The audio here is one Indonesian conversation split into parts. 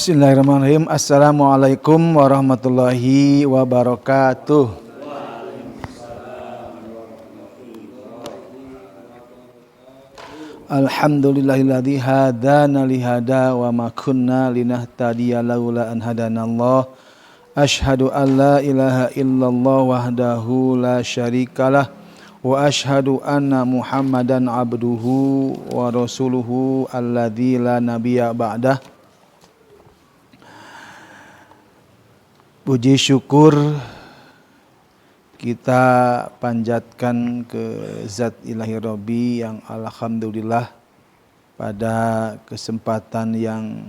Bismillahirrahmanirrahim. Assalamualaikum warahmatullahi wabarakatuh. Alhamdulillahilladzi hadana lihada wa ma kunna linahtadiya laula an hadanallah. Asyhadu an la ilaha illallah wahdahu la syarikalah wa asyhadu anna Muhammadan abduhu wa rasuluhu alladzi la nabiyya ba'dah. Puji syukur kita panjatkan ke Zat Ilahi Robbi yang alhamdulillah pada kesempatan yang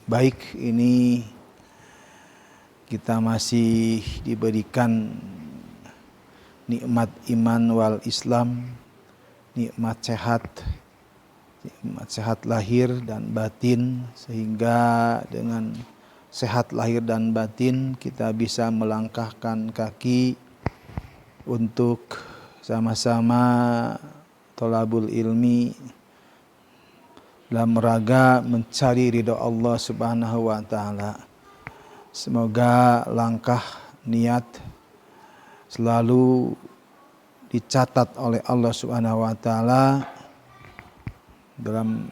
baik ini kita masih diberikan nikmat iman wal Islam, nikmat sehat lahir dan batin, sehingga dengan sehat lahir dan batin kita bisa melangkahkan kaki untuk sama-sama thalabul ilmi dalam rangka mencari ridha Allah Subhanahu wa taala. Semoga langkah niat selalu dicatat oleh Allah Subhanahu wa taala dalam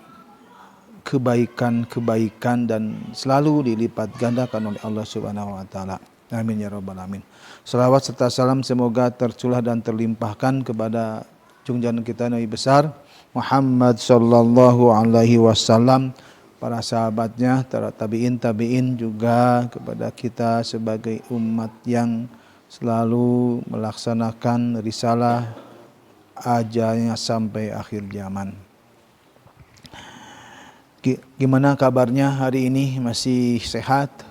kebaikan-kebaikan dan selalu dilipat gandakan oleh Allah Subhanahu wa taala. Amin ya rabbal alamin. Salawat serta salam semoga tercurah dan terlimpahkan kepada junjungan kita Nabi besar Muhammad sallallahu alaihi wasallam, para sahabatnya, tabi'in juga kepada kita sebagai umat yang selalu melaksanakan risalah ajalnya sampai akhir zaman. Gimana kabarnya hari ini? Masih sehat?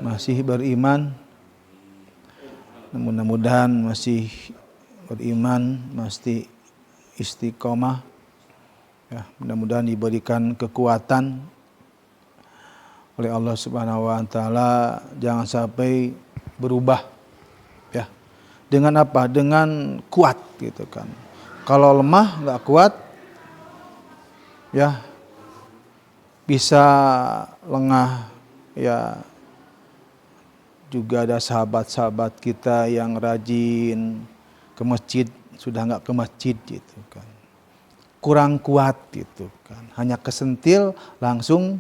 Masih beriman? Mudah-mudahan masih beriman, masih istiqomah. Ya, mudah-mudahan diberikan kekuatan oleh Allah Subhanahu wa taala, jangan sampai berubah. Ya. Dengan apa? Dengan kuat gitu kan. Kalau lemah, enggak kuat, ya bisa lengah. Ya, juga ada sahabat-sahabat kita yang rajin ke masjid, sudah enggak ke masjid gitu kan, kurang kuat gitu kan, hanya kesentil langsung,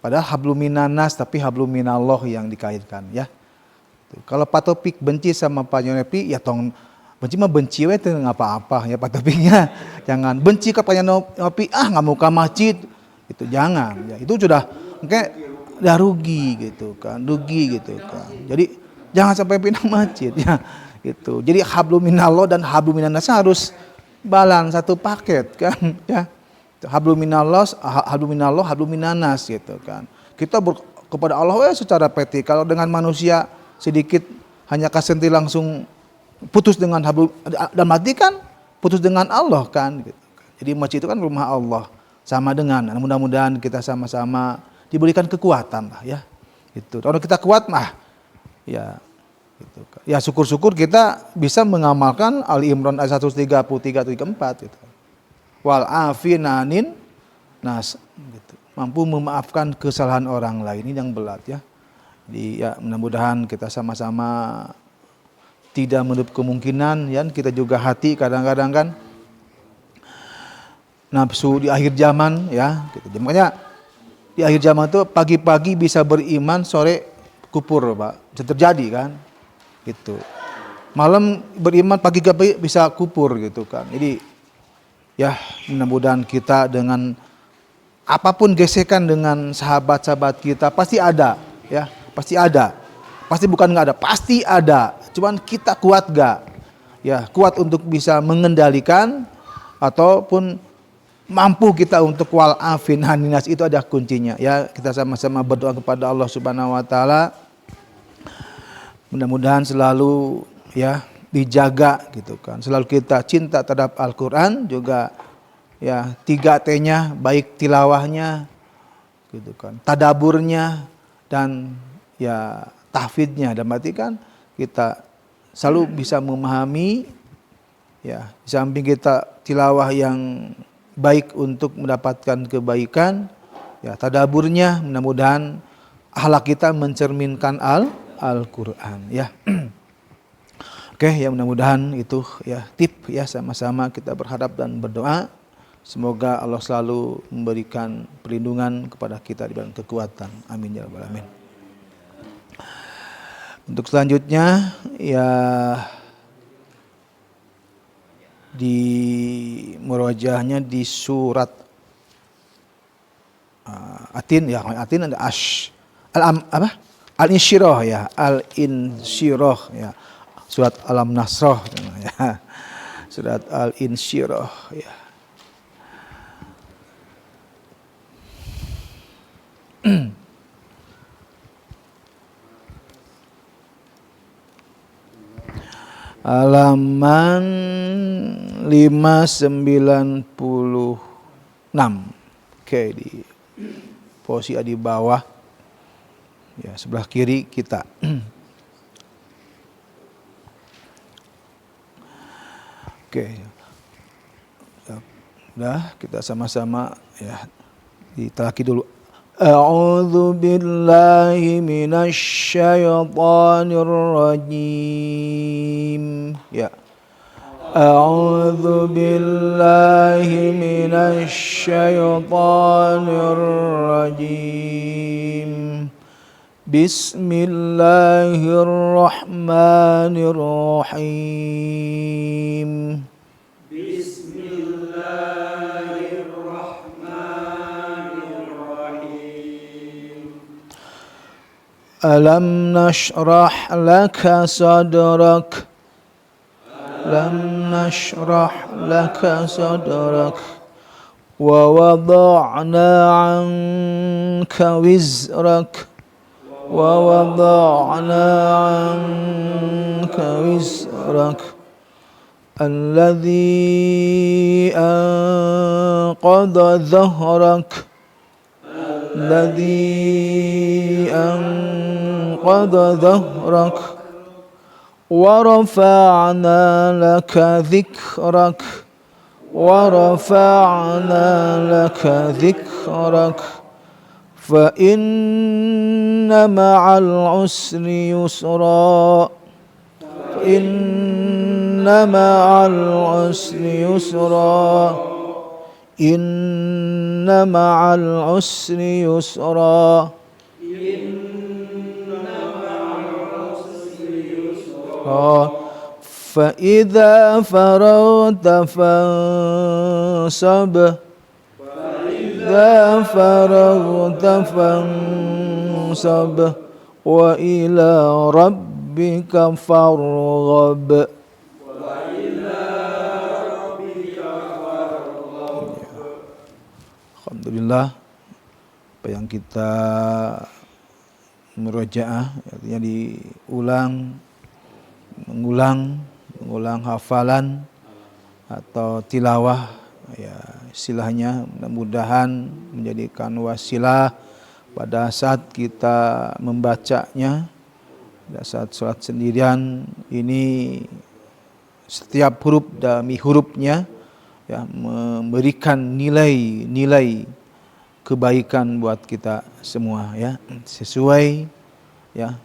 padahal hablum minanas tapi hablum minallah yang dikaitkan ya. Kalau Pak Topik benci sama Pak Yonepi, ya tong benci mah benci we teu apa-apa ya Pak Topiknya. Jangan benci ke Pak Yonepi, nggak mau ke masjid. Itu jangan ya. Itu sudah kayak udah rugi gitu kan. Jadi jangan sampai pindah masjid ya. Gitu. Jadi hablum minallah dan hablum minanas harus balance, satu paket kan ya. Hablum minallah, hablum minanas gitu kan. Kita kepada Allah secara peti. Kalau dengan manusia sedikit hanya kasentil langsung putus dengan hablum, dan mati kan putus dengan Allah kan gitu. Jadi masjid itu kan rumah Allah, sama dengan, mudah-mudahan kita sama-sama diberikan kekuatan lah ya. Gitu. Kalau kita kuat mah ya gitu. Ya syukur-syukur kita bisa mengamalkan Ali Imran ayat 133-134 gitu. Wal afinanin nas gitu. Mampu memaafkan kesalahan orang lain, ini yang berat ya. Jadi ya mudah-mudahan kita sama-sama tidak menutup kemungkinan ya, kita juga hati kadang-kadang kan nafsu di akhir zaman ya gitu. Makanya di akhir zaman itu pagi-pagi bisa beriman, sore kufur Pak, bisa terjadi kan gitu. Malam beriman, pagi bisa kufur gitu kan. Jadi ya mudah-mudahan kita dengan apapun gesekan dengan sahabat-sahabat kita pasti ada ya, pasti ada. Pasti bukan enggak ada, pasti ada. Cuman kita kuat enggak? Ya, kuat untuk bisa mengendalikan ataupun mampu kita untuk wal afin haninas, itu ada kuncinya. Ya, kita sama-sama berdoa kepada Allah Subhanahu wa taala. Mudah-mudahan selalu ya dijaga gitu kan. Selalu kita cinta terhadap Al-Qur'an juga ya, 3T-nya, baik tilawahnya gitu kan, tadaburnya dan ya tahfidnya. Dan berarti kan kita selalu bisa memahami ya, di samping kita tilawah yang baik untuk mendapatkan kebaikan, Ya, tadaburnya mudah-mudahan akhlak kita mencerminkan Al-Qur'an ya. Oke, ya mudah-mudahan itu ya tip ya, sama-sama kita berharap dan berdoa semoga Allah selalu memberikan perlindungan kepada kita diberikan kekuatan. Amin ya rabbal alamin. Untuk selanjutnya ya di murojaahnya di surat Atin ya, Atin ada Al-Insyirah ya, Al-Insyirah ya. Surat Alam Nasrah ya. Surat Al-Insyirah ya. Halaman 596. Oke, di posisi di bawah ya, sebelah kiri kita. Oke. Udah, kita sama-sama ya ditalaki dulu. A'udzu billahi minasy syaithanir rajim. Ya. A'udzu billahi minasy syaithanir rajim. Bismillahirrahmanirrahim. Alam nashrah laka sadrak. Alam nashrah laka sadrak. Wa wada'na 'anka wizrak. Wa wada'na 'anka wizrak. Alladhi anqadha dhahrak. Alladhi anqadha dhahrak. Wa rafa'na laka dhikrak. Wa rafa'na laka dhikrak. Fa inna ma'al usri yusra. Fa inna ma'al usri yusra. Inna ma'al usri yusra. Fa idza faragta fansab. Idza faragta fansab. Wa ila rabbika farghab. Alhamdulillah, apa yang kita murojaah artinya diulang, mengulang hafalan atau tilawah ya, istilahnya mudah-mudahan menjadikan wasilah pada saat kita membacanya, pada saat sholat sendirian ini setiap huruf demi hurufnya ya memberikan nilai kebaikan buat kita semua ya, sesuai ya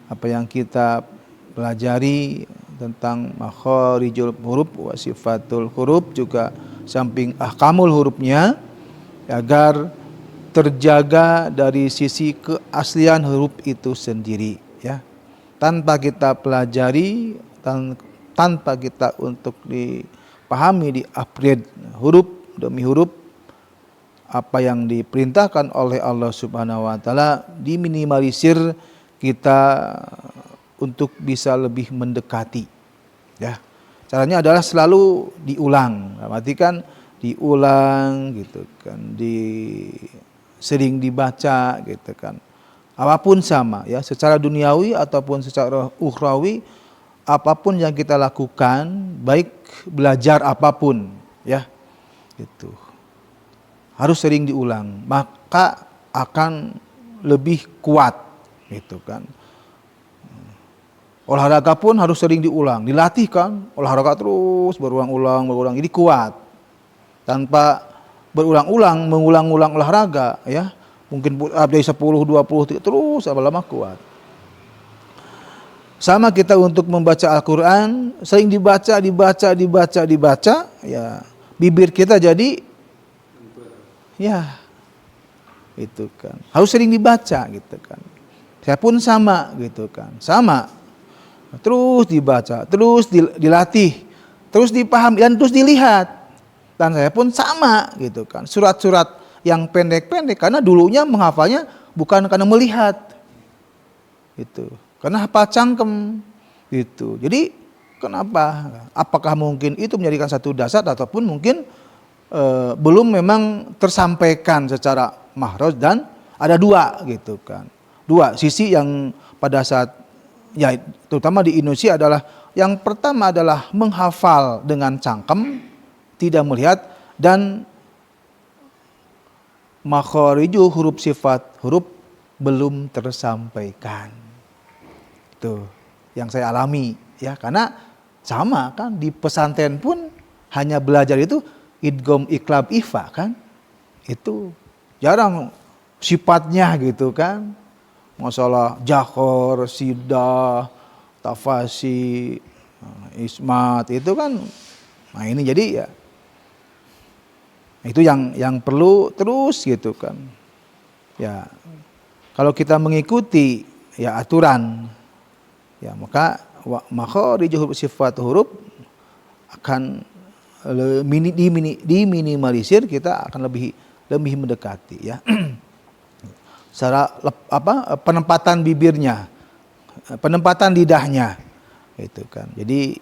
apa yang kita pelajari tentang makharijul huruf wa sifatul huruf, juga samping ahkamul hurufnya agar terjaga dari sisi keaslian huruf itu sendiri ya, tanpa kita pelajari, tanpa kita untuk dipahami, di-upgrade huruf demi huruf apa yang diperintahkan oleh Allah Subhanahu wa taala, diminimalisir kita untuk bisa lebih mendekati ya. Caranya adalah selalu diulang, berarti kan diulang gitu kan, sering dibaca gitu kan. Apapun sama ya, secara duniawi ataupun secara ukhrawi, apapun yang kita lakukan, baik belajar apapun ya, itu harus sering diulang, maka akan lebih kuat gitu kan. Olahraga pun harus sering diulang, dilatih kan, olahraga terus berulang-ulang, jadi kuat. Tanpa berulang-ulang, mengulang-ulang olahraga ya, mungkin dari 10, 20 terus lama-lama kuat. Sama kita untuk membaca Al-Quran, sering dibaca, ya bibir kita jadi, ya itu kan. Harus sering dibaca gitu kan. Saya pun sama gitu kan, sama. Terus dibaca, terus dilatih, terus dipahami dan terus dilihat. Dan saya pun sama gitu kan. Surat-surat yang pendek-pendek karena dulunya menghafalnya bukan karena melihat. Itu. Karena hafal cangkem gitu. Jadi kenapa? Apakah mungkin itu menjadikan satu dasar ataupun mungkin belum memang tersampaikan secara mahraj dan ada dua gitu kan. Dua sisi yang pada saat ya terutama di Indonesia adalah yang pertama adalah menghafal dengan cangkem, tidak melihat dan makhariju huruf sifat huruf belum tersampaikan. Tuh, yang saya alami ya, karena sama kan di pesantren pun hanya belajar itu idgham iqlab ifa kan. Itu jarang sifatnya gitu kan. Masalah jahor, sidah, tafasi, ismat itu kan. Nah ini jadi ya itu yang perlu terus gitu kan. Ya kalau kita mengikuti ya aturan ya maka makharij huruf sifat huruf akan diminimalisir, kita akan lebih mendekati ya. Secara penempatan bibirnya, penempatan lidahnya gitu kan. Jadi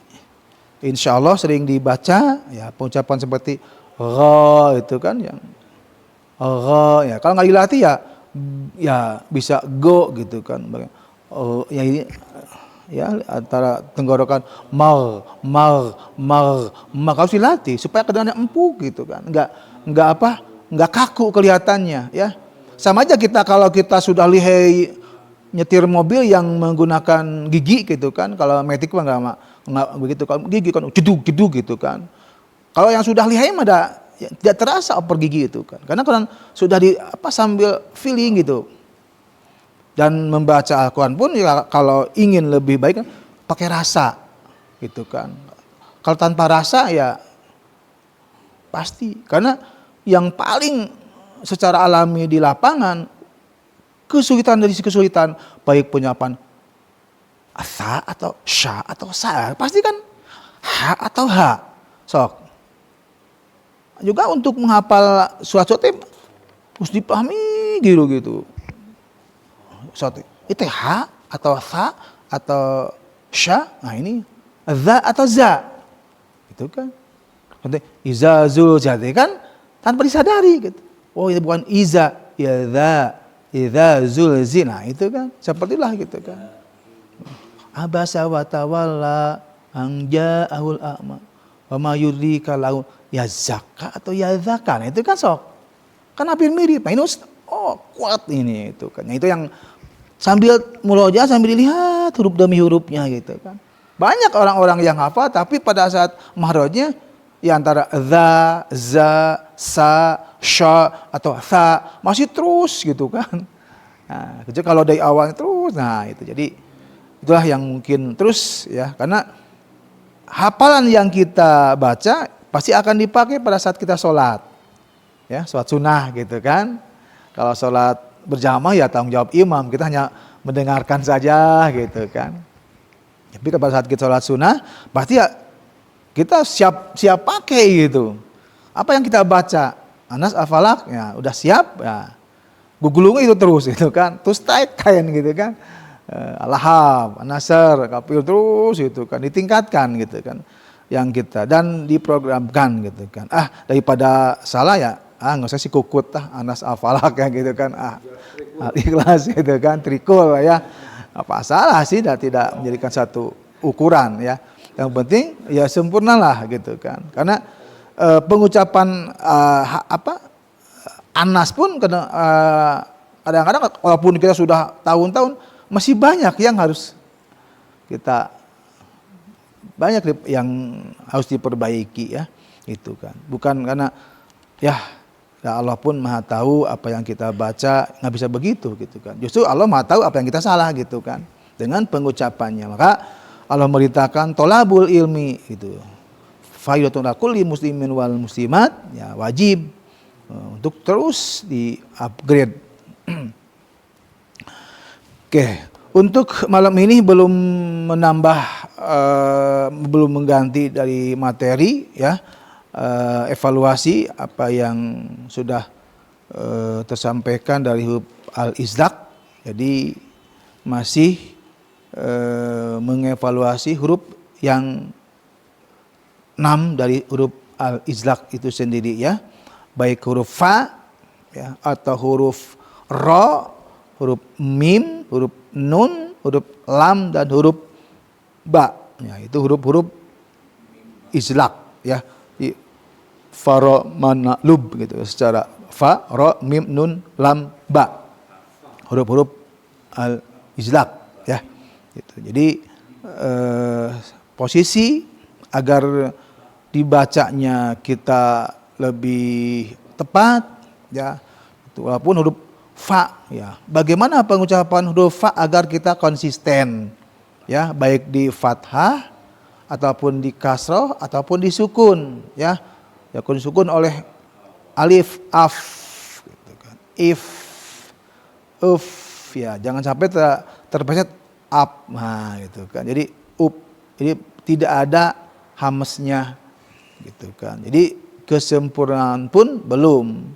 insya Allah sering dibaca ya pengucapan seperti gha itu kan yang gha ya. Kalau nggak dilatih ya bisa go gitu kan. Ya ini ya antara tenggorokan mar harus dilatih supaya kedengarannya empuk gitu kan. Enggak kaku kelihatannya ya. Sama aja kalau kita sudah lihai nyetir mobil yang menggunakan gigi gitu kan. Kalau matic mah enggak begitu. Kalau gigi kan jedug gitu kan. Kalau yang sudah lihai mah tidak terasa oper gigi itu kan. Karena kalau sudah sambil feeling gitu. Dan membaca Al-Quran pun ya kalau ingin lebih baik pakai rasa gitu kan. Kalau tanpa rasa ya pasti. Karena yang paling secara alami di lapangan kesulitan dari kesulitan baik penyapan sa atau sya atau sa pasti kan ha atau ha. Sok. Juga untuk menghafal suatu harus dipahami gitu. Itu ha atau tha atau sya, nah ini za atau za, itu kan. Iza zul jadi kan tanpa disadari gitu. Oh itu bukan iza, ya za, iza zul zina itu kan. Sepertilah gitu kan. Abasa wa tawalla ang ja'ahul a'ma wa ma yudrika lahu ya zakka atau ya zakka, nah itu kan sok. Kan hampir mirip. Nah ini kuat ini itu kan. Nah itu yang sambil murojaah sambil dilihat huruf demi hurufnya gitu kan. Banyak orang-orang yang hafal tapi pada saat mahrajnya ya antara za, sa, sya atau tha masih terus gitu kan. Nah, jadi kalau dari awalnya terus, nah itu jadi itulah yang mungkin terus ya, karena hafalan yang kita baca pasti akan dipakai pada saat kita sholat. Ya, sholat sunnah gitu kan. Kalau sholat berjamaah ya tanggung jawab imam, kita hanya mendengarkan saja gitu kan. Tapi pada saat kita sholat sunnah pasti ya kita siap pakai gitu. Apa yang kita baca Anas Al-Falaq ya udah siap ya. Gugulung itu terus gitu kan. Terus taik kain gitu kan. Al-Lahab, An-Nasr, Kafir terus gitu kan, ditingkatkan gitu kan. Yang kita dan diprogramkan gitu kan. Daripada salah ya nggak usah kukut Anas Al-Falaq ya gitu kan. Ikhlas gitu kan, trikul ya. Apa salah sih tidak menjadikan satu ukuran ya. Yang penting ya sempurnalah gitu kan. Karena pengucapan Anas pun kadang-kadang walaupun kita sudah tahun-tahun masih banyak yang harus kita yang harus diperbaiki ya. Itu kan. Bukan karena ya Ya Allah pun maha tahu apa yang kita baca, nggak bisa begitu gitu kan. Justru Allah maha tahu apa yang kita salah gitu kan. Dengan pengucapannya. Maka Allah merintahkan tolabul ilmi gitu. Faidatun kulli muslimin wal muslimat, ya wajib untuk terus di upgrade. Oke, untuk malam ini belum menambah, belum mengganti dari materi ya. Evaluasi apa yang sudah tersampaikan dari huruf al-izdaq. Jadi masih mengevaluasi huruf yang 6 dari huruf al-izdaq itu sendiri ya. Baik huruf fa ya, atau huruf ro, huruf mim, huruf nun, huruf lam dan huruf ba. Ya, itu huruf-huruf izdaq ya. Fa ro mana lub gitu secara fa ro mim nun lam ba, huruf-huruf al izdaq ya gitu. Jadi posisi agar dibacanya kita lebih tepat ya itu, walaupun huruf fa ya, bagaimana pengucapan huruf fa agar kita konsisten ya, baik di fathah ataupun di kasroh ataupun di sukun ya. Ya sukun oleh alif af gitu kan. If uf ya, jangan sampai terpencet up, nah gitu kan. Jadi up, jadi tidak ada hamesnya gitu kan. Jadi kesempurnaan pun belum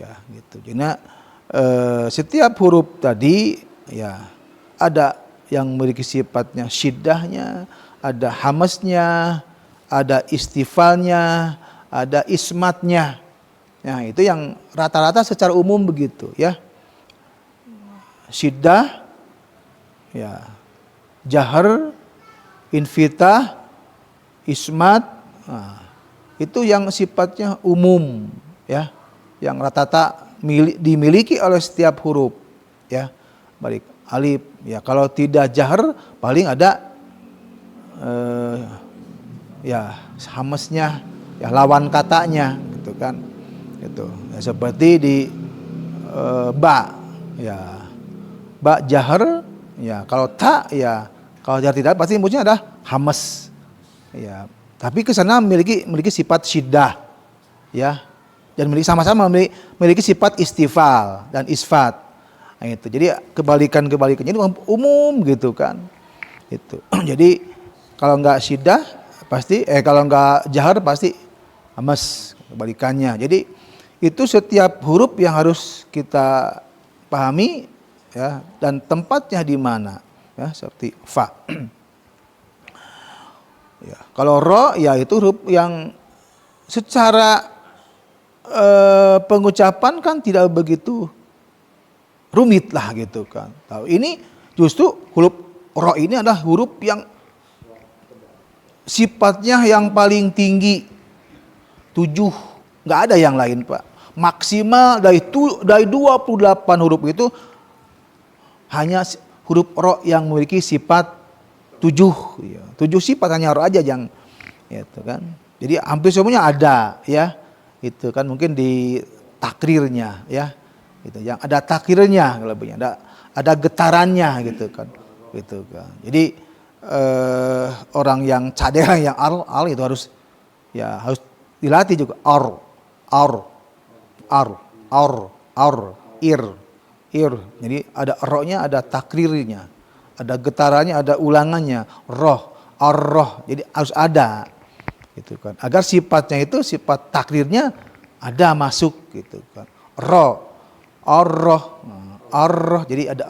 ya gitu. Jadi setiap huruf tadi ya ada yang memiliki sifatnya syiddahnya, ada hamesnya, ada istifalnya, ada ismatnya. Nah, itu yang rata-rata secara umum begitu ya. Syiddah ya, jahar, infitah, ismat. Nah, itu yang sifatnya umum ya, yang rata-rata dimiliki oleh setiap huruf ya. Balik alif ya, kalau tidak jahar paling ada ya hamesnya ya, lawan katanya gitu kan, gitu ya, seperti di ba ya, ba jahar ya, kalau ta ya, kalau jahar tidak pasti maksudnya ada hames ya, tapi kesana memiliki sifat syiddah ya, dan sama-sama memiliki sifat istifal dan isfat. Nah, itu jadi kebalikannya itu umum gitu kan itu. Jadi kalau nggak syiddah pasti kalau nggak jahar pasti hamas, kebalikannya. Jadi itu setiap huruf yang harus kita pahami ya, dan tempatnya di mana ya, seperti fa. Ya, kalau ro ya itu huruf yang secara pengucapan kan tidak begitu rumit lah gitu kan. Tahu ini justru huruf ro ini adalah huruf yang sifatnya yang paling tinggi, 7, nggak ada yang lain Pak. Maksimal dari 28 huruf itu hanya huruf ro yang memiliki sifat 7. Ya. 7 sifat hanya ro aja yang itu kan. Jadi hampir semuanya ada ya. Itu kan mungkin di takrirnya ya. Gitu. Yang ada takrirnya lebihnya, ada getarannya gitu kan. Gitu kan. Jadi orang yang cadel yang al itu harus dilatih juga. Ir. Jadi ada ro-nya, ada takrirnya, ada getarannya, ada ulangannya. Roh. Jadi harus ada, gitu kan. Agar sifatnya itu sifat takrirnya ada masuk, gitu kan. Roh. Jadi ada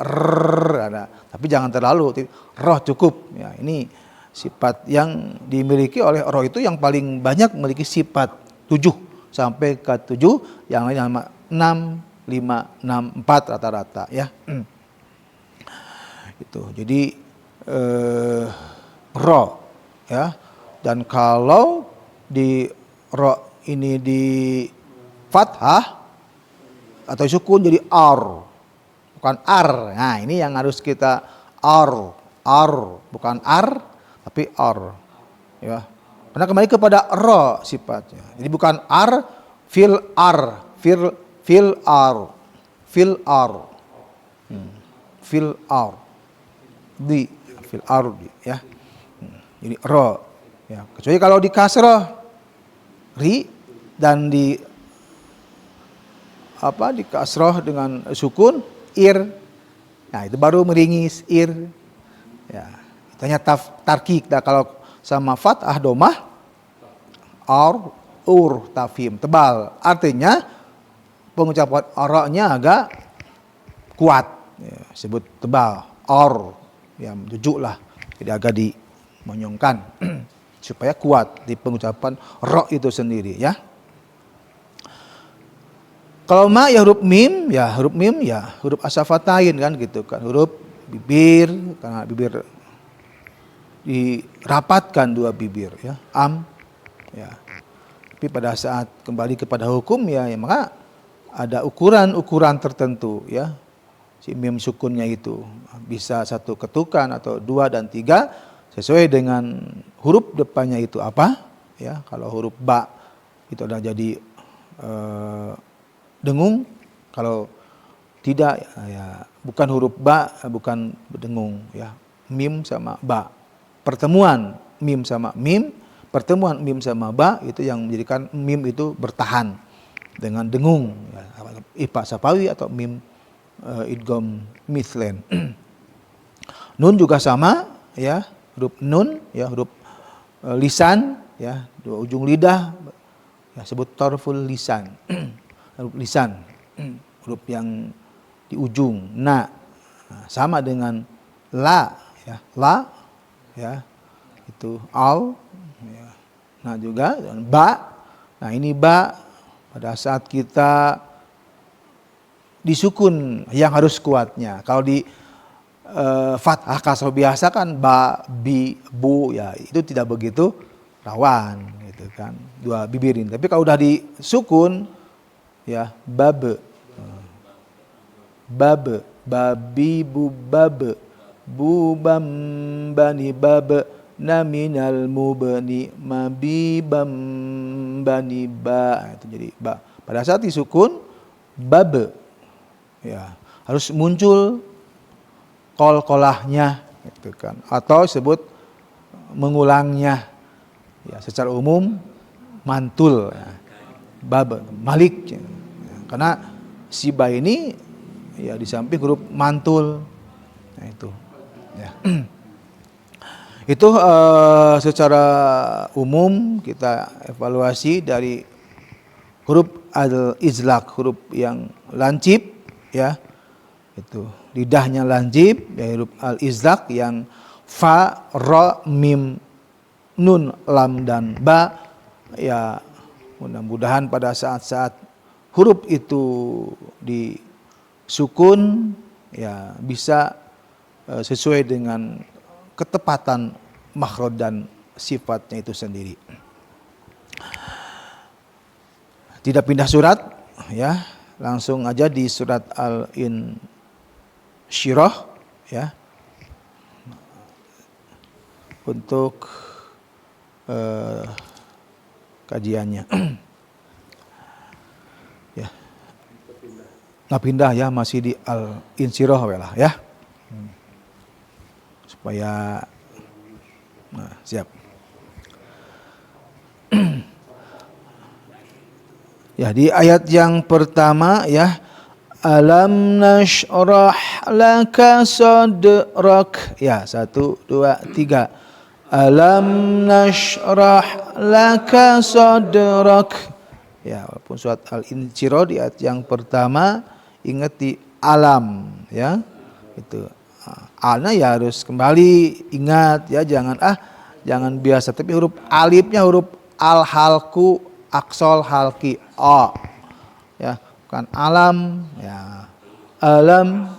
ada. Tapi jangan terlalu. Roh cukup. Ya, ini sifat yang dimiliki oleh roh itu yang paling banyak memiliki sifat 7 sampai ke 7, yang lain 6, 5, 6, 4 rata-rata ya. Itu. Jadi ro ya. Dan kalau di ro ini di fathah atau sukun jadi ar, bukan ar. Nah, ini yang harus kita ar, bukan ar tapi ar. Ya. Karena kembali kepada ro sifatnya. Jadi bukan ar, fil ar fil ardi fil ardi ya. Jadi ra ya. Kecuali kalau di kasrah ri dan di kasrah dengan sukun ir. Nah, itu baru meringis ir. Ya. Itanya tarkik. Nah, kalau sama fathah domah tafhim tebal. Artinya pengucapan ra-nya agak kuat. Ya, sebut tebal. Ya tujuh lah. Jadi agak dimonyongkan supaya kuat di pengucapan ra itu sendiri ya. Kalau ma ya huruf mim ya huruf asyafatain kan gitu kan, huruf bibir karena bibir dirapatkan dua bibir ya, ya. Tapi pada saat kembali kepada hukum ya maka ada ukuran tertentu ya. Si mim sukunnya itu bisa satu ketukan atau dua dan tiga sesuai dengan huruf depannya itu apa ya. Kalau huruf ba itu ada jadi dengung, kalau tidak ya bukan huruf ba, bukan dengung ya. Mim sama ba. Pertemuan mim sama ba itu yang menjadikan mim itu bertahan dengan dengung ya. Ifa sapawi atau mim idgham mithlan. Nun juga sama ya, huruf nun ya, huruf lisan ya, dua ujung lidah ya, sebut tarful lisan. Huruf lisan, huruf yang di ujung nah, sama dengan la ya itu al ya. Nah juga dan ba. Nah ini ba pada saat kita disukun yang harus kuatnya. Kalau di fathah kasroh biasa kan ba, bi, bu ya itu tidak begitu rawan gitu kan, dua bibirin. Tapi kalau udah disukun ya babe, babi bu babe, bubam bani babe, naminal mubani mabibam bani ba. Itu jadi ba. Pada saat disukun babe ya harus muncul kolahnya gitu kan, atau sebut mengulangnya ya, secara umum mantul ya. Bab malik ya. Karena si ba ini ya di samping huruf mantul. Nah itu ya. Itu secara umum kita evaluasi dari huruf al-izlaq, huruf yang lancip ya. Itu lidahnya lancip ya, huruf al-izlaq yang fa, ra, mim, nun, lam dan ba ya. Mudah-mudahan pada saat-saat huruf itu disukun ya bisa sesuai dengan ketepatan makhraj dan sifatnya itu sendiri. Tidak pindah surat ya, langsung aja di surat Al-Insyirah ya. Untuk kajiannya ya, nggak pindah ya, masih di Al-Insyirah lah ya, supaya siap ya. Di ayat yang pertama ya, alam nashrah laka sadrak ya, 1, 2, 3. Alam nashrah laka sadrak ya. Walaupun surat Al-Insyirah di ayat yang pertama ingat di alam ya, itu alnya ya harus kembali ingat ya, jangan biasa, tapi huruf alifnya huruf al halku aksol halki o ya, bukan alam ya. Alam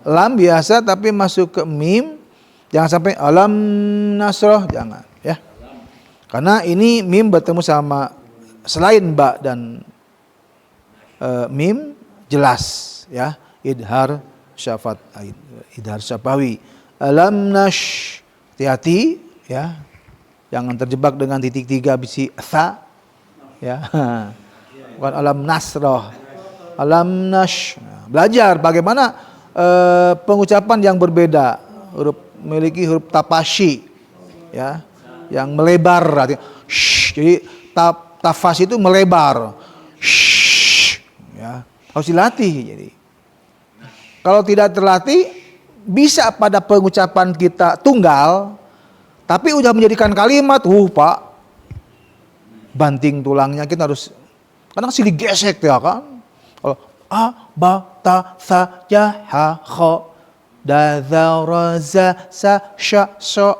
lam biasa tapi masuk ke mim. Jangan sampai alam nasroh, jangan ya. Karena ini mim bertemu sama selain ba dan mim jelas ya, idhar syafawi. Alam nash, hati-hati ya. Jangan terjebak dengan titik 3 bisi tha ya. bukan alam nasroh. Alam nash. Belajar bagaimana pengucapan yang berbeda. Memiliki huruf tapashi, ya, yang melebar. Jadi tafas itu melebar. Ya, harus dilatih. Jadi kalau tidak terlatih, bisa pada pengucapan kita tunggal, tapi udah menjadikan kalimat, Pak, banting tulangnya kita harus, kadang silih gesek ya kan. Kalau a, ba, ta, sa, ja, ha, kho, da, za, ra, za, sa, sya, so,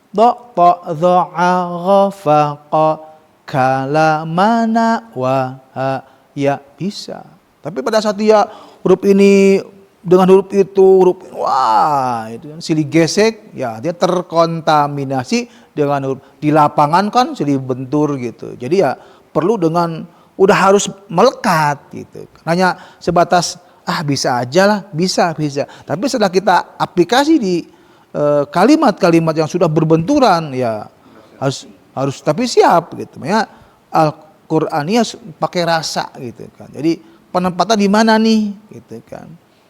do, to, zo, a, gho, fa, ko, kala, mana, wa, ha, ya, bisa. Tapi pada saat dia huruf ini dengan huruf itu, wah, itu silih gesek, ya dia terkontaminasi dengan huruf. Di lapangan kan silih bentur gitu. Jadi ya perlu dengan udah harus melekat gitu. Hanya sebatas bisa aja lah, bisa. Tapi setelah kita aplikasi di kalimat-kalimat yang sudah berbenturan, ya harus tapi siap gitu. Makanya Al-Qur'an ini harus pakai rasa gitu kan. Jadi penempatan di mana nih gitu kan.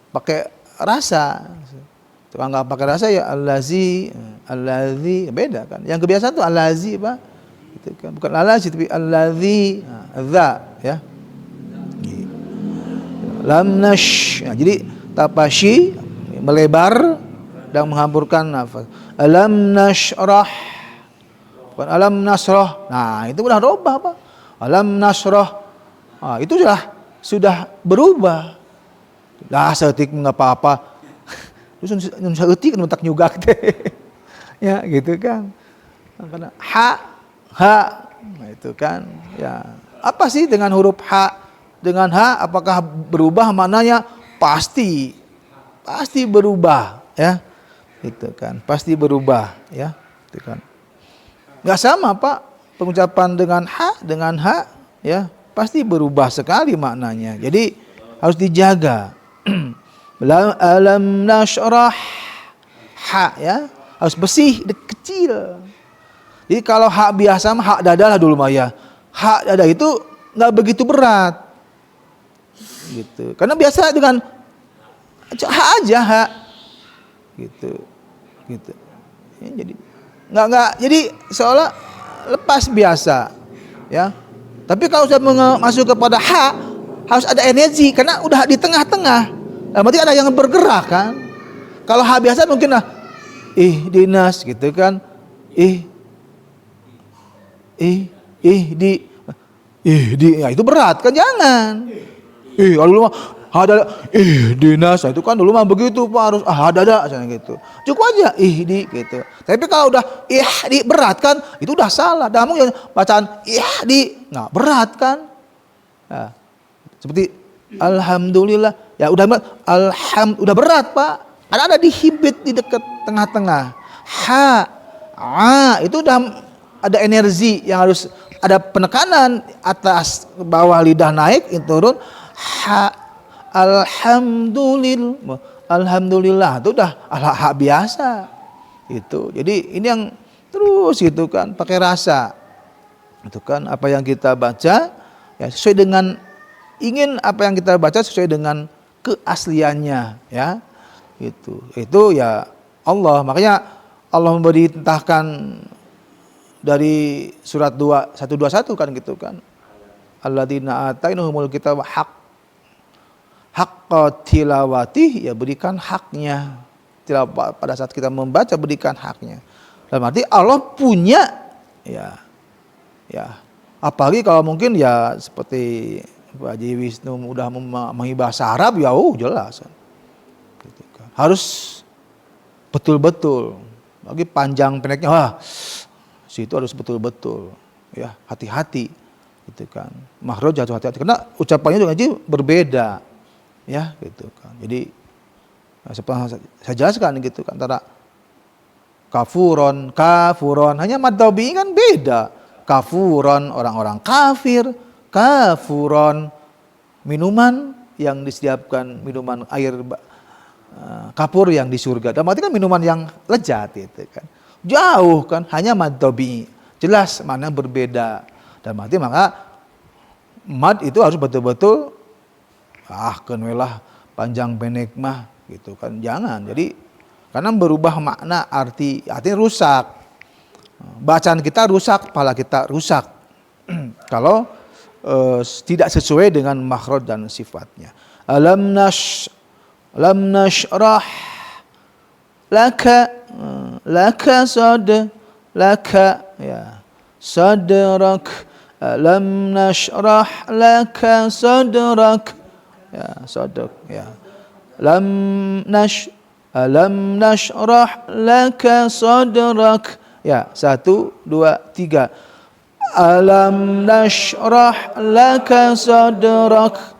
Pakai rasa. Kalau nggak pakai rasa ya allazi beda kan. Yang kebiasaan tuh allazi Pak. Gitu kan. Bukan allazi tapi allazi za ya. Lam nash. Nah, jadi tapashi melebar dan menghamburkan nafas. Alam nashrah. Bukan alam nasrah. Nah, itu udah robah Pak. Alam nasrah. Nah, itu sudah berubah. Dah seetik nggak apa-apa. Terus seetik kan mentak nyugak teh. Ya gitu kan. Karena ha, nah itu kan. Ya apa sih dengan huruf ha? Dengan ha apakah berubah maknanya? Pasti berubah ya. Gitu kan. Pasti berubah ya. Gitu kan. Nggak sama Pak pengucapan dengan ha ya. Pasti berubah sekali maknanya. Jadi harus dijaga. Alam nashrah, ha ya harus bersih, kecil. Jadi kalau ha biasa mah ha dada lah dulu mah ya. Ha dada itu nggak begitu berat, gitu. Karena biasa dengan ha aja ha, gitu. Ya, jadi nggak jadi seolah lepas biasa, ya. Tapi kalau sudah masuk kepada ha harus ada energi karena udah di tengah-tengah. Nah, berarti ada yang bergerak kan. Kalau ha biasa mungkin dinas gitu kan. Di ya itu berat kan jangan. Kalau dulu mah ada dinas itu kan dulu mah begitu Pak harus ada gitu. Cukup aja di gitu. Tapi kalau udah di berat kan itu udah salah. Kamu yang bacaan di nah berat kan. Nah, seperti alhamdulillah ya udah berat Pak. Ada di hibit di dekat tengah-tengah. Ha itu udah ada energi yang harus ada penekanan atas bawah lidah naik itu turun. Ha alhamdulillah itu udah ha biasa. Itu. Jadi ini yang terus gitu kan pakai rasa. Itu kan apa yang kita baca ya sesuai dengan ingin apa yang kita baca sesuai dengan keasliannya ya. Itu ya Allah. Makanya Allah memerintahkan dari surat 121 kan gitu kan. Alladzina atainahumul kitaba haqqa tilawati ya berikan haknya. Pada saat kita membaca berikan haknya. Dalam arti Allah punya ya. Apalagi kalau mungkin ya seperti Pak Haji Wisnu udah memahami bahasa Arab ya jelas. Gitu kan. Harus betul-betul. Bagi panjang pendeknya situ harus betul-betul ya hati-hati gitu kan. Makhraj harus hati-hati karena ucapannya juga berbeda ya gitu kan. Jadi seperti saya jelaskan gitu kan antara kafuron hanya mad tabi'i kan beda. Kafuron orang-orang kafir, kafuron minuman yang disediakan minuman air kapur yang di surga. Dan berarti kan minuman yang lezat itu kan. Jauh kan hanya mad tabi'i. Jelas mana berbeda. Dan berarti maka mad itu harus betul-betul kenelah panjang pendek mah gitu kan, jangan. Jadi karena berubah makna, artinya rusak. Bacaan kita rusak, kepala kita rusak. Kalau tidak sesuai dengan makhraj dan sifatnya. Lam nashrah laka ya sadrak. Lam nashrah laka sadrak ya sadrak ya. Lam nashrah laka sadrak ya. 1 2 3. Alam nashrah laka sadrak.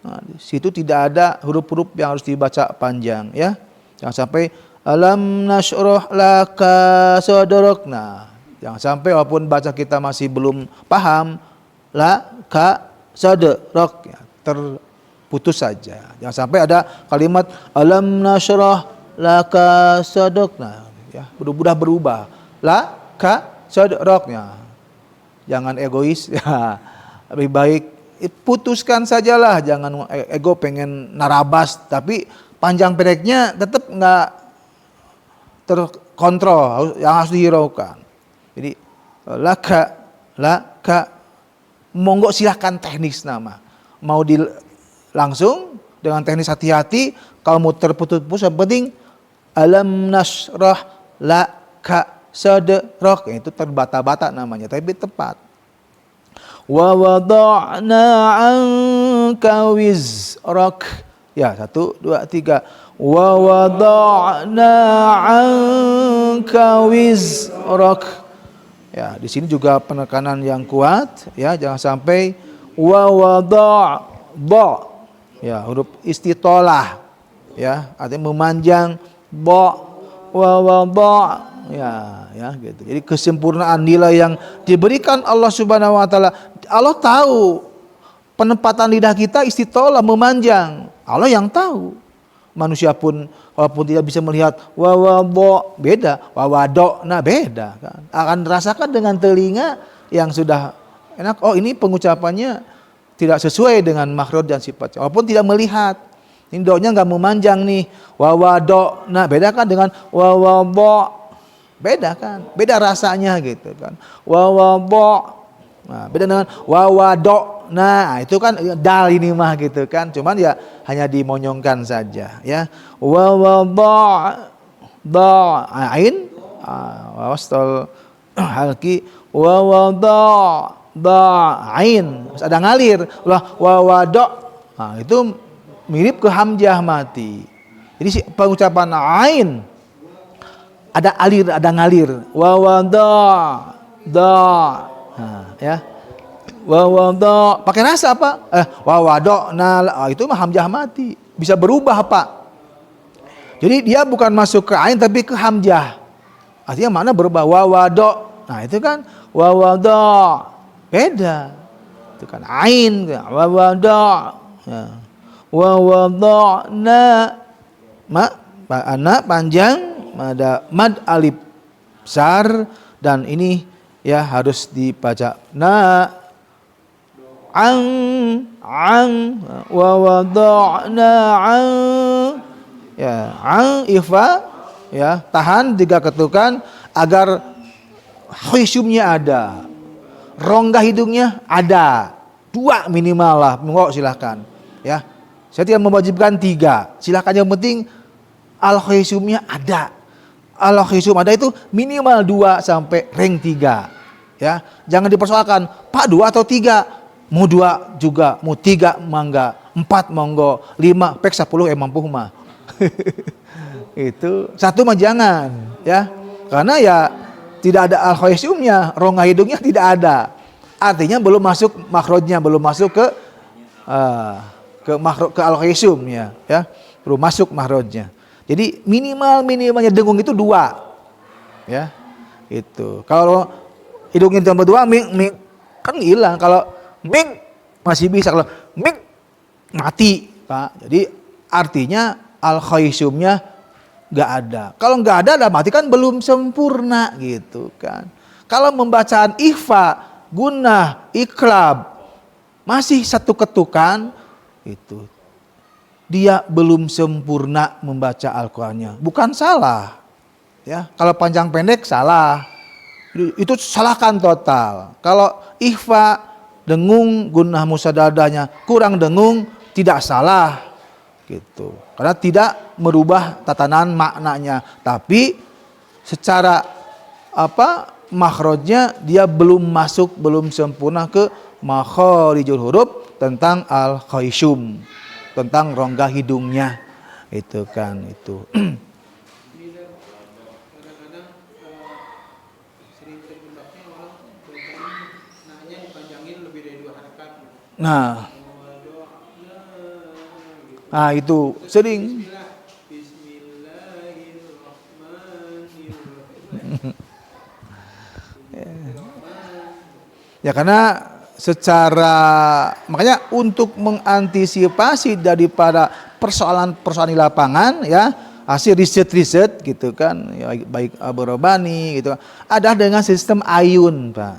Nah, di situ tidak ada huruf-huruf yang harus dibaca panjang ya. Jangan sampai alam nashrah laka sadrak. Nah, jangan sampai walaupun baca kita masih belum paham, laka sadrak ya, terputus saja. Jangan sampai ada kalimat alam nashrah laka sadrak. Nah, ya, mudah berubah. Laka sadraknya. Jangan egois ya. Lebih baik putuskan sajalah, jangan ego pengen narabas tapi panjang pendeknya tetap nggak terkontrol, yang harus dihiraukan. Jadi laka monggo silahkan teknis nama. Mau langsung dengan teknis hati-hati, kalau mau terputus-putus yang penting alam nasrah laka sadrak, itu terbata-bata namanya, tapi tepat. Wa wada'na 'anka wizrak. Ya, 1 2 3. Wa wada'na 'anka wizrak. Ya, di sini juga penekanan yang kuat ya, jangan sampai wa wada'. Ya, huruf istitolah ya, artinya memanjang wa wada'. Ya gitu. Jadi kesempurnaan nilai yang diberikan Allah Subhanahu wa taala. Allah tahu penempatan lidah kita istitolah memanjang. Allah yang tahu. Manusia pun walaupun tidak bisa melihat beda, beda kan. Akan rasakan dengan telinga yang sudah enak. Oh, ini pengucapannya tidak sesuai dengan makhraj dan sifatnya. Walaupun tidak melihat. Ini do-nya enggak memanjang nih. Beda kan dengan beda kan, beda rasanya gitu kan. Nah, beda dengan nah itu kan dal ini mah gitu kan, cuman ya hanya dimonyongkan saja ya. Ain wastal halki ain ada ngalir nah, itu mirip ke hamzah mati. Jadi pengucapan ain ada alir, ada ngalir. Ya. Pakai rasa apa? Itu mah hamzah mati. Bisa berubah, Pak. Jadi dia bukan masuk ke ain tapi ke hamzah. Artinya mana berubah? Nah, itu kan beda. Itu kan ain, Ya. Anak panjang, ada mad alif besar, dan ini ya harus dibaca wa wada'na ya ifa ya, tahan 3 ketukan agar khusyumnya ada, rongga hidungnya ada 2 minimal lah. Monggo silakan ya, saya tidak mewajibkan 3, silakan, yang penting al-khusyumnya ada. Al-khusyum ada itu minimal 2 sampai rank 3. Ya, jangan dipersoalkan, Pak 2 atau 3? Mau 2 juga, mau 3 mangga, 4 monggo, 5 pek 10 mampu mah. Itu 1 mah jangan, ya. Karena ya tidak ada al-khusyumnya, rongga hidungnya tidak ada. Artinya belum masuk makhrajnya, belum masuk ke al-khusyumnya, ya. Belum masuk makhrajnya. Jadi minimalnya dengung itu 2, ya, itu. Kalau hidungnya tambah 2, ming kan hilang. Kalau ming masih bisa, kalau ming mati, Pak. Jadi artinya al-khusyumnya nggak ada. Kalau nggak ada mati kan belum sempurna gitu kan. Kalau membacaan ikhfa, gunnah, iklab, masih satu ketukan, itu dia belum sempurna membaca Al-Qur'annya. Bukan salah. Ya, kalau panjang pendek salah. Itu salahkan total. Kalau ikhfa dengung gunnah musadadahnya kurang dengung tidak salah gitu. Karena tidak merubah tatanan maknanya, tapi secara makhrajnya dia belum masuk, belum sempurna ke makharijul huruf tentang al-khayshum, tentang rongga hidungnya. Itu kan itu. Nah, itu sering. Ya karena secara, makanya untuk mengantisipasi daripada persoalan-persoalan di lapangan, ya hasil riset gitu kan, ya, baik Abu Robani gitu, ada dengan sistem ayun, Pak.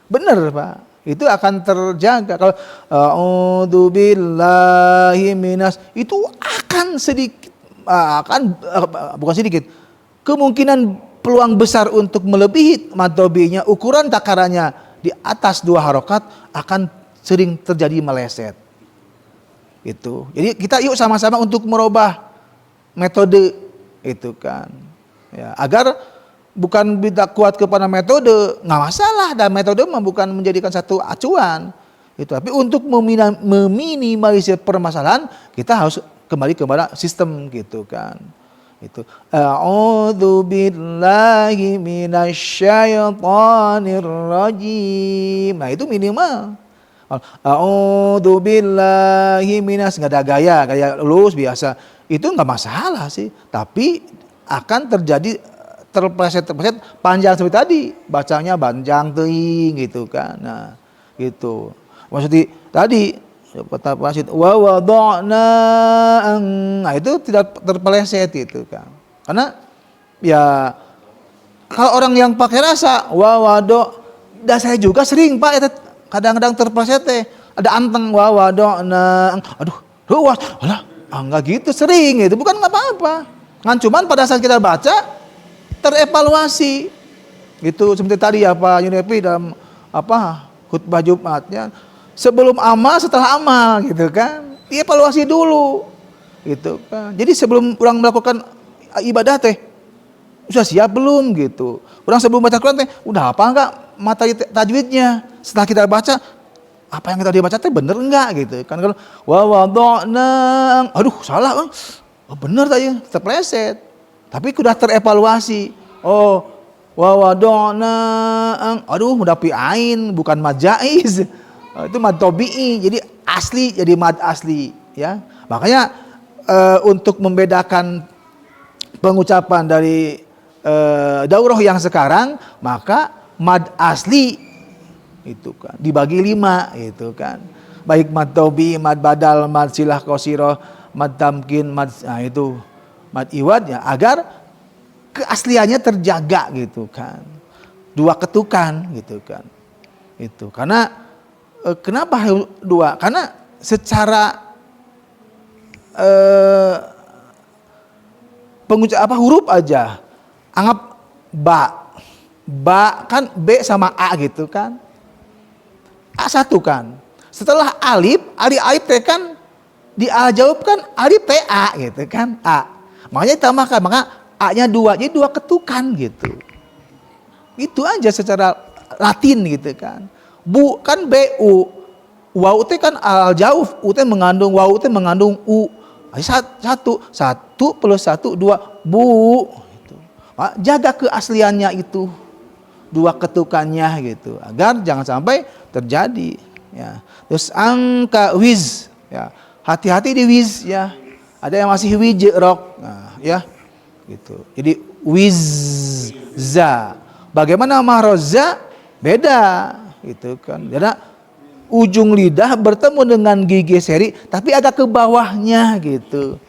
Bener, Pak. Itu akan terjaga. Kalau a'udzubillahi minas, itu akan sedikit, bukan sedikit, kemungkinan peluang besar untuk melebihi maddobinya, ukuran takarannya di atas 2 harokat akan sering terjadi meleset. Itu. Jadi kita yuk sama-sama untuk merubah metode itu kan. Ya, agar bukan tidak kuat kepada metode, nggak masalah, dan metode bukan menjadikan satu acuan. Itu, tapi untuk meminimalisir permasalahan, kita harus kembali kepada sistem gitu kan. Itu a'udzubillahi minasyaitonir rajim. Nah, itu minimal. A'udzubillahi minas, nggak ada gaya lulus biasa. Itu nggak masalah sih, tapi akan terjadi terpleset panjang seperti tadi, bacanya panjang teuing gitu kan. Nah, gitu. Maksudnya tadi kata Rasid wa wada'na, nah itu tidak terpeleset itu kan. Karena ya kalau orang yang pakai rasa wa wado, dan saya juga sering Pak ya, kadang-kadang terpeleset ada anteng wa wada'na, aduh ruas, alah enggak gitu, sering itu, bukan enggak apa-apa. Kan cuman pada saat kita baca terevaluasi gitu, seperti tadi Yunepi dalam khutbah Jumatnya, sebelum amal setelah amal gitu kan, dievaluasi dulu gitu kan. Jadi sebelum orang melakukan ibadah sudah siap belum gitu. Orang sebelum baca Quran udah apa enggak materi tajwidnya, setelah kita baca apa yang kita baca bener enggak gitu kan. Kalau wa wada'na, aduh salah, bener tadi terpleset. Tapi sudah terevaluasi. Oh, wa wada'na, aduh udah pi'ain, bukan mad jaiz. Itu mad tabi'i. Jadi asli, jadi mad asli, ya. Makanya untuk membedakan pengucapan dari daurah yang sekarang, maka mad asli itu kan dibagi 5 itu kan. Baik mad tabi'i, mad badal, mad silah qasirah, mad tamkin, itu mad iwad, ya, agar keasliannya terjaga gitu kan. 2 ketukan gitu kan. Itu karena kenapa 2? Karena secara huruf aja, anggap ba kan B sama A gitu kan, A1 kan. Setelah alif T kan di al jawab kan alif TA gitu kan, A. Makanya ditambahkan, maka A-nya 2, jadi 2 ketukan gitu. Itu aja secara Latin gitu kan. Bu kan BU, wau teh kan al jauf, U teh mengandung, wau teh mengandung U. 1 plus 1 2, bu gitu. Jaga keasliannya itu, 2 ketukannya gitu, agar jangan sampai terjadi, ya. Terus angka wiz, ya. Hati-hati di wiz, ya. Ada yang masih wijrok, nah, ya. Gitu. Jadi wizza. Bagaimana mahroza? Beda gitu kan. Karena ujung lidah bertemu dengan gigi seri tapi agak ke bawahnya gitu.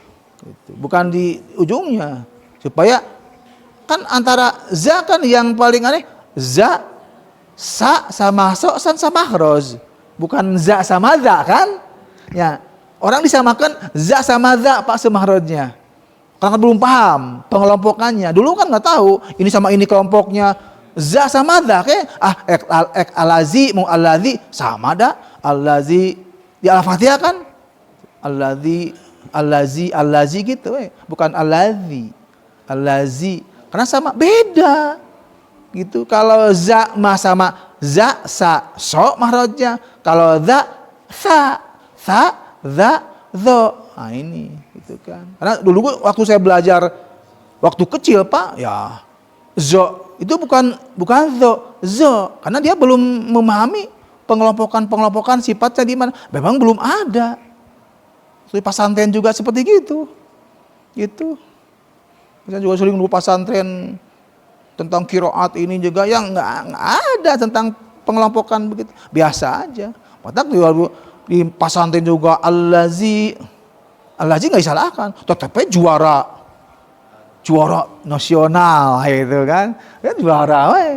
Bukan di ujungnya. Supaya kan antara za kan yang paling aneh, za, sa sama so, san sama mahroz. bukan za sama za kan? Ya, orang disamakan za sama za Pak semakhrajnya. Karena belum paham pengelompokannya. Dulu kan nggak tahu ini sama ini kelompoknya. Za sama za, ek alazi mau alazi sama dah. Alazi di Al-Fatihah kan? Alazi gitu, bukan alazi. Alazi. Karena sama beda. Gitu. Kalau za sama za sa so makhrajnya. Kalau za sa za zo. Nah ini gitu kan. Karena dulu waktu saya belajar waktu kecil Pak, ya zo itu bukan zo karena dia belum memahami pengelompokan sifatnya di mana. Memang belum ada. Di pesantren juga seperti gitu. Gitu. Kita juga sering dulu pesantren tentang qiraat ini juga yang nggak ada tentang pengelompokan begitu. Biasa aja. Padahal di pesantren juga Al-Lazi nggak disalahkan, tetapi juara nasional itu kan juara,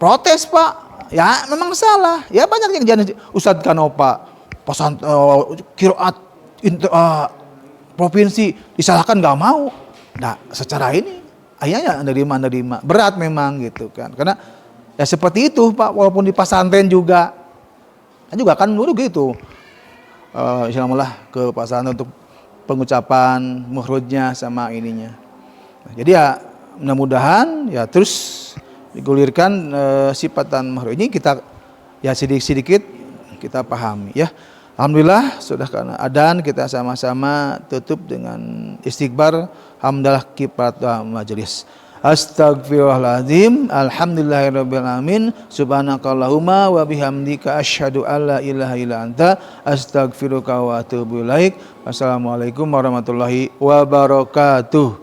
protes Pak, ya memang salah, ya banyak yang jadi Ustadz Kanopa, qiraat provinsi disalahkan nggak mau, nah secara ini ayahnya nerima berat memang gitu kan, karena ya seperti itu Pak, walaupun di pesantren juga kan dulu gitu. Insyaallah ke pesantren untuk pengucapan makhrajnya sama ininya. Nah, jadi ya mudah-mudahan ya terus digulirkan sifatan makhraj ini kita ya sedikit kita pahami ya. Alhamdulillah sudah karena adzan kita sama-sama tutup dengan istighfar hamdalah kifat majelis. Astagfirullahaladzim, alhamdulillahirabbil alamin, subhanakallahumma wa bihamdika asyhadu alla ilaha illa anta astaghfiruka wa atubu ilaik. Wassalamualaikum warahmatullahi wabarakatuh.